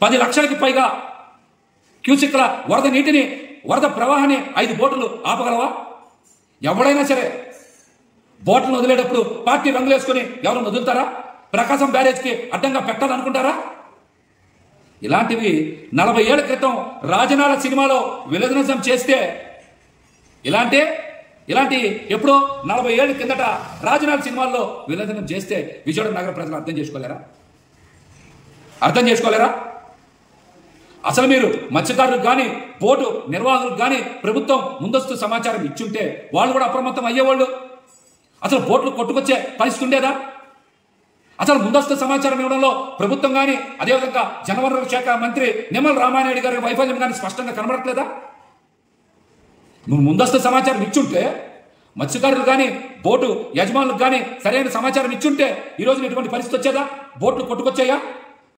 10 లక్షలకి పైగా క్యూసెక్ల వరద నీటిని, వరద ప్రవాహాన్ని 5 బోట్లు ఆపగలవా? ఎవడైనా సరే బోట్లను వదిలేటప్పుడు పార్టీ రంగులు వేసుకుని ఎవరు వదులుతారా? ప్రకాశం బ్యారేజ్కి అడ్డంగా పెట్టాలనుకుంటారా? ఇలాంటివి 40 ఏళ్ల క్రితం రాజనాల సినిమాలో విలనిజం చేస్తే, ఇలాంటి ఎప్పుడో 40 ఏళ్ల కిందట రాజనాల సినిమాల్లో విలనిజం చేస్తే విజయవాడ నగర ప్రజలు అర్థం చేసుకోలేరా? అసలు మీరు మత్స్యకారులకు కానీ బోటు నిర్వాహకులకు కానీ ప్రభుత్వం ముందస్తు సమాచారం ఇచ్చుంటే వాళ్ళు కూడా అప్రమత్తం అయ్యేవాళ్ళు. అసలు బోట్లు కొట్టుకొచ్చే పరిస్థితి ఉండేదా? అసలు ముందస్తు సమాచారం ఇవ్వడంలో ప్రభుత్వం కానీ, అదేవిధంగా జలవనరుల శాఖ మంత్రి నిమ్మల రామానాయుడు గారి వైఫల్యం కానీ స్పష్టంగా కనబడట్లేదా? నువ్వు ముందస్తు సమాచారం ఇచ్చుంటే, మత్స్యకారులు కానీ బోటు యజమానులకు కానీ సరైన సమాచారం ఇచ్చుంటే ఈరోజు ఇటువంటి పరిస్థితి వచ్చేదా? బోట్లు కొట్టుకొచ్చాయా?